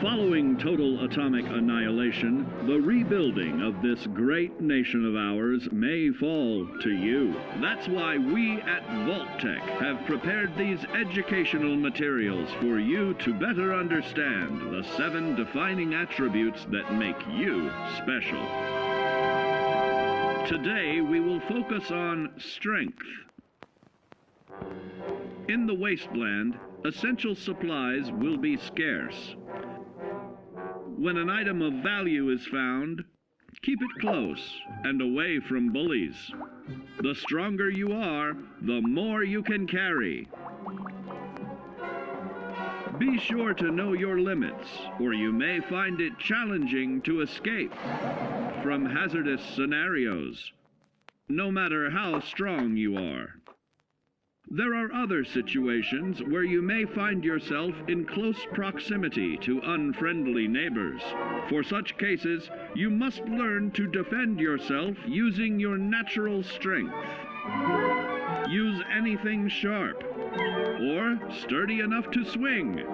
Following total atomic annihilation, the rebuilding of this great nation of ours may fall to you. That's why we at VAULT-TEC have prepared these educational materials for you to better understand the 7 defining attributes that make you special. Today, we will focus on strength. In the wasteland, essential supplies will be scarce. When an item of value is found, keep it close and away from bullies. The stronger you are, the more you can carry. Be sure to know your limits, or you may find it challenging to escape from hazardous scenarios, no matter how strong you are. There are other situations where you may find yourself in close proximity to unfriendly neighbors. For such cases, you must learn to defend yourself using your natural strength. Use anything sharp or sturdy enough to swing.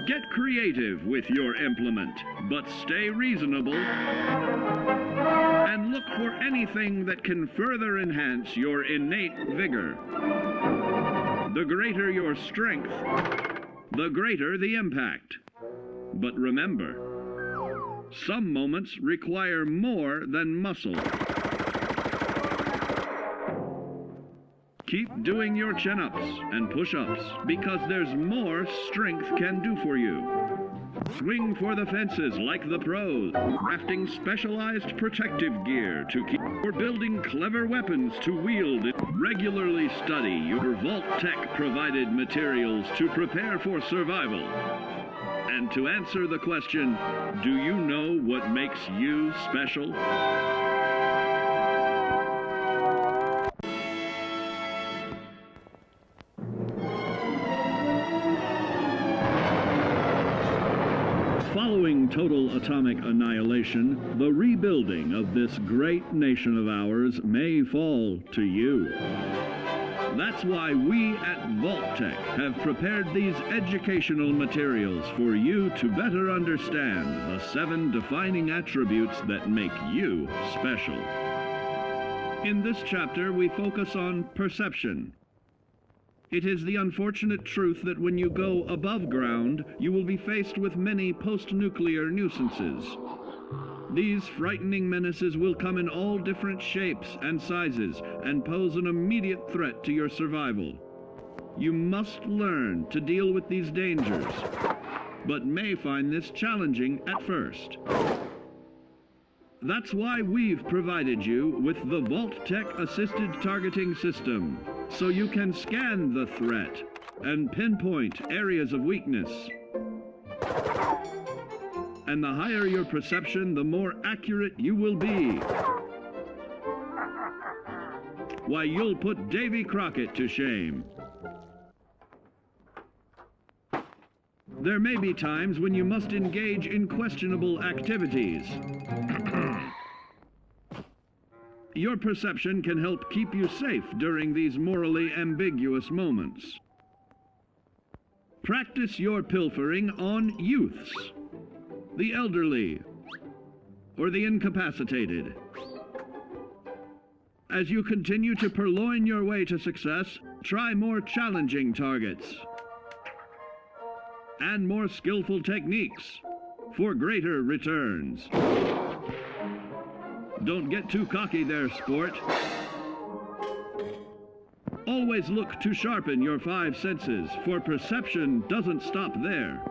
Get creative with your implement, but stay reasonable and look for anything that can further enhance your innate vigor. The greater your strength, the greater the impact. But remember, some moments require more than muscle. Keep doing your chin-ups and push-ups because there's more strength can do for you. Swing for the fences like the pros, crafting specialized protective gear to keep, or building clever weapons to wield. Regularly study your VAULT-TEC provided materials to prepare for survival. And to answer the question, do you know what makes you special? Following total atomic annihilation, the rebuilding of this great nation of ours may fall to you. That's why we at VAULT-TEC have prepared these educational materials for you to better understand the 7 defining attributes that make you special. In this chapter, we focus on perception. It is the unfortunate truth that when you go above ground, you will be faced with many post-nuclear nuisances. These frightening menaces will come in all different shapes and sizes and pose an immediate threat to your survival. You must learn to deal with these dangers, but may find this challenging at first. That's why we've provided you with the VAULT-TEC Assisted Targeting System, so you can scan the threat and pinpoint areas of weakness. And the higher your perception, the more accurate you will be. Why, you'll put Davy Crockett to shame. There may be times when you must engage in questionable activities. Your perception can help keep you safe during these morally ambiguous moments. Practice your pilfering on youths, the elderly, or the incapacitated. As you continue to purloin your way to success, try more challenging targets and more skillful techniques for greater returns. Don't get too cocky there, sport. Always look to sharpen your 5 senses, for perception doesn't stop there.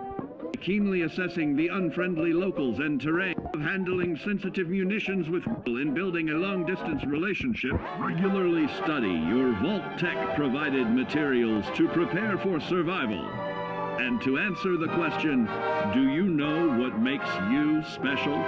Keenly assessing the unfriendly locals and terrain, of handling sensitive munitions with in building a long-distance relationship. Regularly study your VAULT-TEC provided materials to prepare for survival. And to answer the question, do you know what makes you special?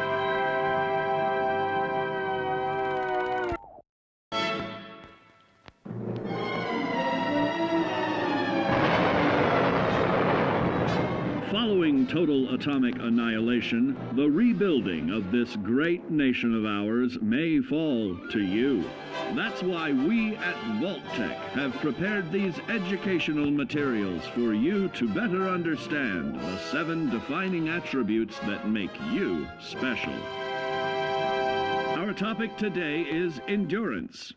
Following Following total atomic annihilation, the rebuilding of this great nation of ours may fall to you. That's why we at VAULT-TEC have prepared these educational materials for you to better understand the 7 defining attributes that make you special. Our topic today is endurance.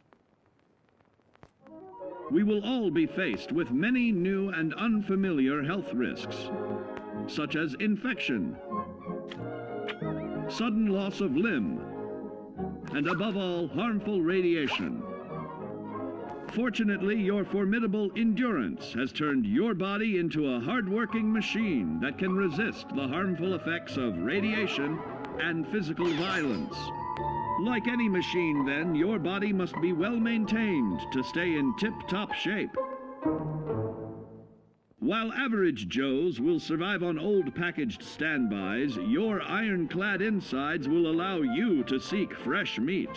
We will all be faced with many new and unfamiliar health risks, such as infection, sudden loss of limb, and above all, harmful radiation. Fortunately, your formidable endurance has turned your body into a hard-working machine that can resist the harmful effects of radiation and physical violence. Like any machine, then, your body must be well maintained to stay in tip-top shape. While average Joes will survive on old packaged standbys, your ironclad insides will allow you to seek fresh meat.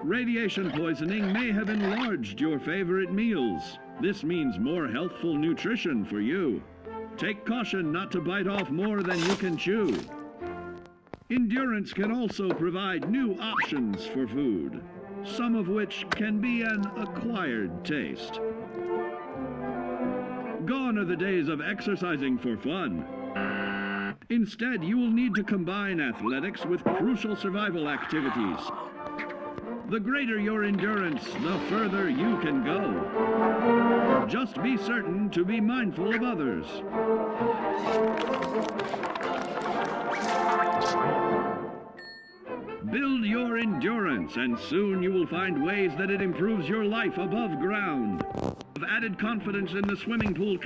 Radiation poisoning may have enlarged your favorite meals. This means more healthful nutrition for you. Take caution not to bite off more than you can chew. Endurance can also provide new options for food, some of which can be an acquired taste. Gone are the days of exercising for fun. Instead, you will need to combine athletics with crucial survival activities. The greater your endurance, the further you can go. Just be certain to be mindful of others. Build your endurance, and soon you will find ways that it improves your life above ground. Have added confidence in the swimming pool,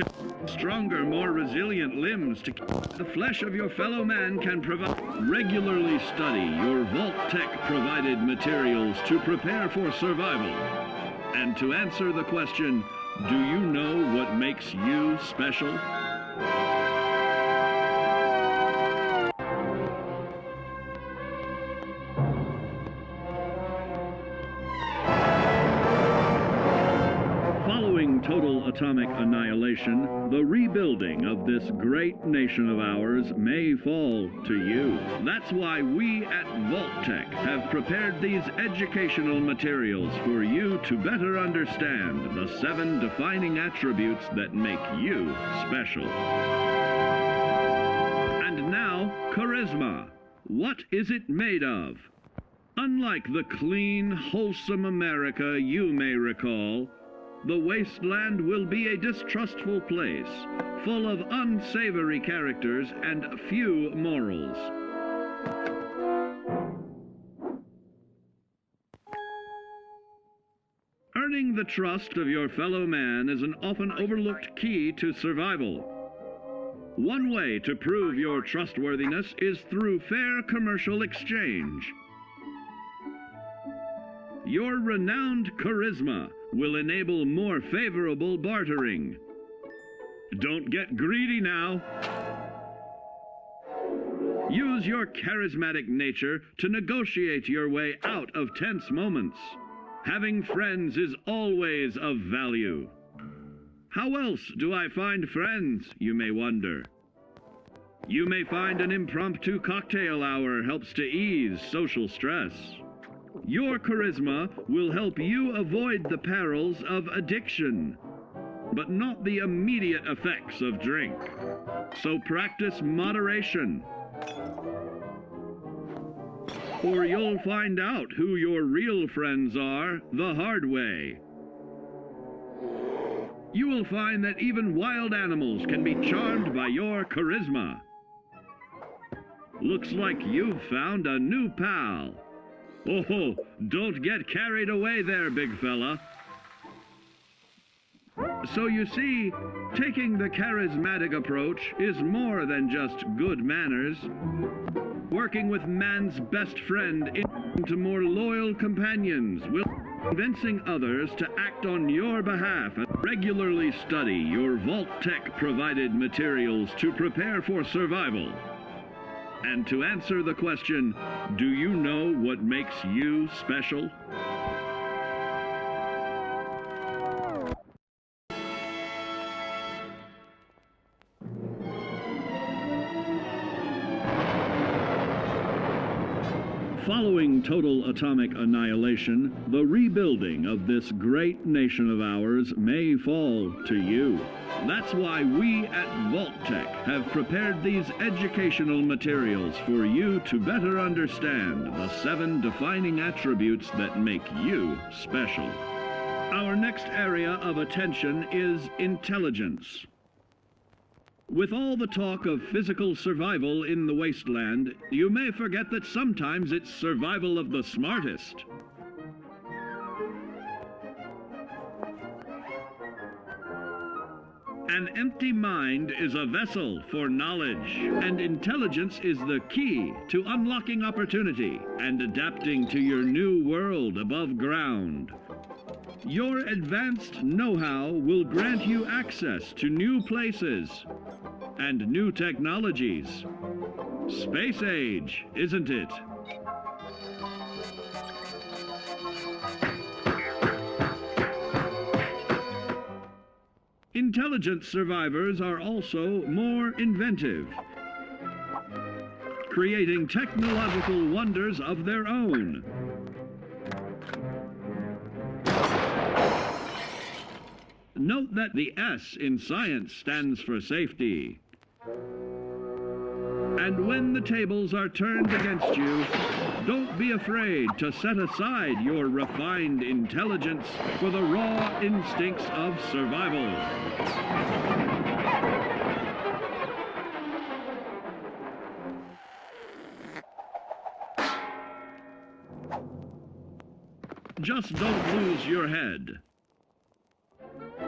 stronger, more resilient limbs to the flesh of your fellow man can provide. Regularly study your VAULT-TEC provided materials to prepare for survival. And to answer the question, do you know what makes you special? Total atomic annihilation, the rebuilding of this great nation of ours may fall to you. That's why we at VAULT-TEC have prepared these educational materials for you to better understand the 7 defining attributes that make you special. And now, charisma. What is it made of? Unlike the clean, wholesome America you may recall, the wasteland will be a distrustful place, full of unsavory characters and few morals. Earning the trust of your fellow man is an often overlooked key to survival. One way to prove your trustworthiness is through fair commercial exchange. Your renowned charisma will enable more favorable bartering. Don't get greedy now. Use your charismatic nature to negotiate your way out of tense moments. Having friends is always of value. How else do I find friends, you may wonder? You may find an impromptu cocktail hour helps to ease social stress. Your charisma will help you avoid the perils of addiction, but not the immediate effects of drink. So practice moderation, or you'll find out who your real friends are the hard way. You will find that even wild animals can be charmed by your charisma. Looks like you've found a new pal. Oh, don't get carried away there, big fella. So you see, taking the charismatic approach is more than just good manners. Working with man's best friend into more loyal companions will convincing others to act on your behalf. Regularly study your VAULT-TEC provided materials to prepare for survival. And to answer the question, do you know what makes you special? Following total atomic annihilation, the rebuilding of this great nation of ours may fall to you. That's why we at VAULT-TEC have prepared these educational materials for you to better understand the 7 defining attributes that make you special. Our next area of attention is intelligence. With all the talk of physical survival in the wasteland, you may forget that sometimes it's survival of the smartest. An empty mind is a vessel for knowledge, and intelligence is the key to unlocking opportunity and adapting to your new world above ground. Your advanced know-how will grant you access to new places and new technologies. Space age, isn't it? Intelligent survivors are also more inventive, creating technological wonders of their own. Note that the S in science stands for safety. And when the tables are turned against you, don't be afraid to set aside your refined intelligence for the raw instincts of survival. Just don't lose your head.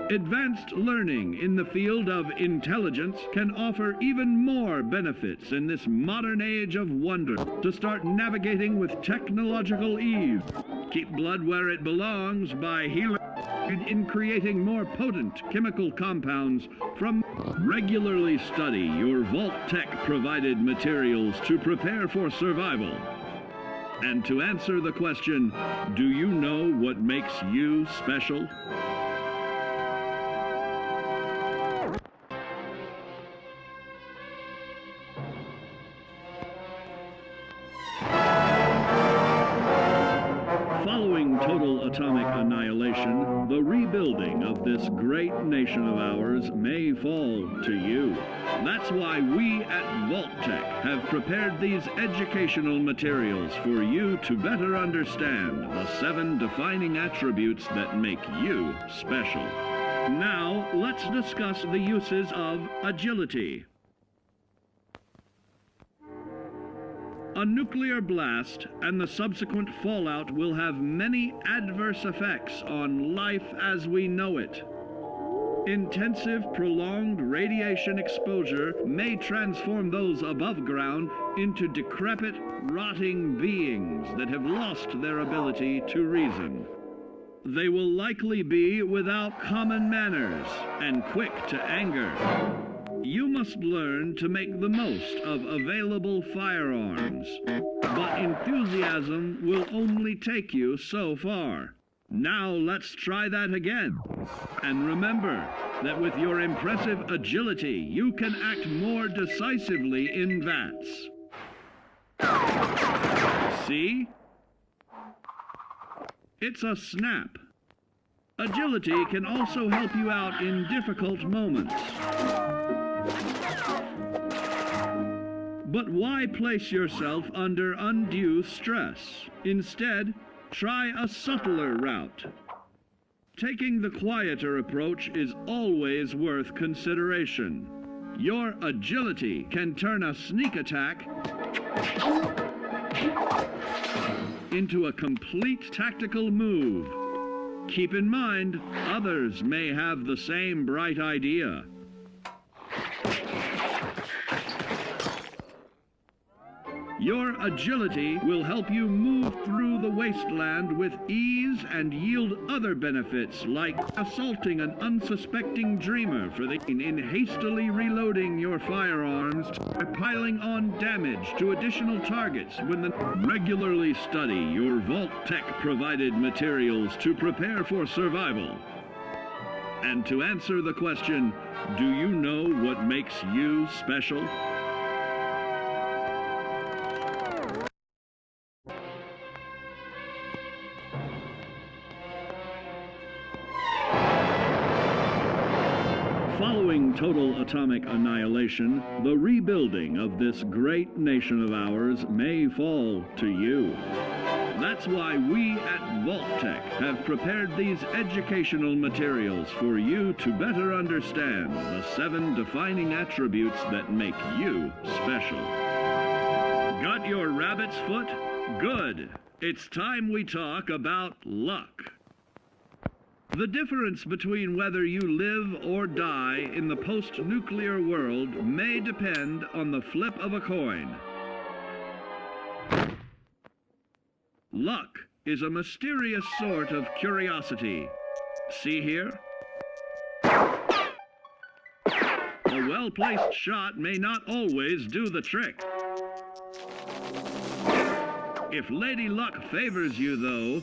Advanced learning in the field of intelligence can offer even more benefits in this modern age of wonder. To start navigating with technological ease, keep blood where it belongs by healing in creating more potent chemical compounds from. Regularly study your VAULT-TEC provided materials to prepare for survival. And to answer the question, do you know what makes you special? Following total atomic annihilation, the rebuilding of this great nation of ours may fall to you. That's why we at VAULT-TEC have prepared these educational materials for you to better understand the 7 defining attributes that make you special. Now, let's discuss the uses of agility. A nuclear blast and the subsequent fallout will have many adverse effects on life as we know it. Intensive, prolonged radiation exposure may transform those above ground into decrepit, rotting beings that have lost their ability to reason. They will likely be without common manners and quick to anger. You must learn to make the most of available firearms, but enthusiasm will only take you so far. Now let's try that again. And remember that with your impressive agility, you can act more decisively in VATS. See? It's a snap. Agility can also help you out in difficult moments. But why place yourself under undue stress? Instead, try a subtler route. Taking the quieter approach is always worth consideration. Your agility can turn a sneak attack into a complete tactical move. Keep in mind, others may have the same bright idea. Your agility will help you move through the wasteland with ease and yield other benefits like assaulting an unsuspecting dreamer in hastily reloading your firearms or piling on damage to additional targets when regularly study your VAULT-TEC provided materials to prepare for survival. And to answer the question, do you know what makes you special? Following total atomic annihilation, the rebuilding of this great nation of ours may fall to you. That's why we at VAULT-TEC have prepared these educational materials for you to better understand the 7 defining attributes that make you special. Got your rabbit's foot? Good. It's time we talk about luck. The difference between whether you live or die in the post-nuclear world may depend on the flip of a coin. Luck is a mysterious sort of curiosity. See here? A well-placed shot may not always do the trick. If Lady Luck favors you, though,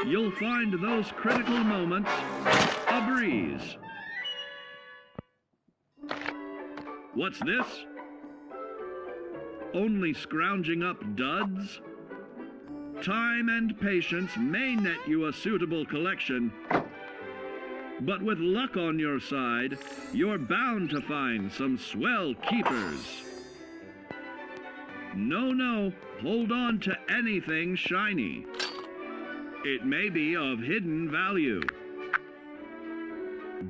you'll find those critical moments a breeze. What's this? Only scrounging up duds? Time and patience may net you a suitable collection, but with luck on your side, you're bound to find some swell keepers. No, hold on to anything shiny. It may be of hidden value.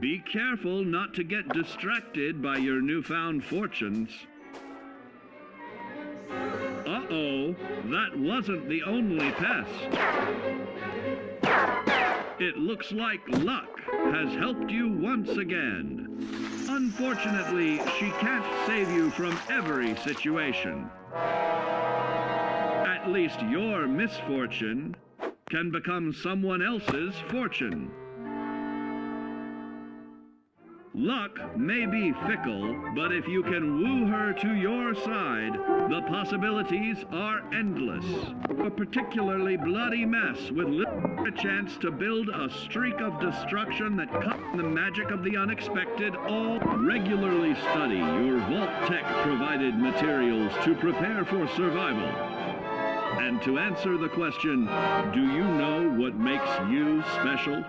Be careful not to get distracted by your newfound fortunes. Uh-oh, that wasn't the only pest. It looks like luck has helped you once again. Unfortunately, she can't save you from every situation. At least your misfortune can become someone else's fortune. Luck may be fickle, but if you can woo her to your side, the possibilities are endless. A particularly bloody mess with little chance to build a streak of destruction that cuts the magic of the unexpected. All regularly study your VAULT-TEC provided materials to prepare for survival. And to answer the question, do you know what makes you special?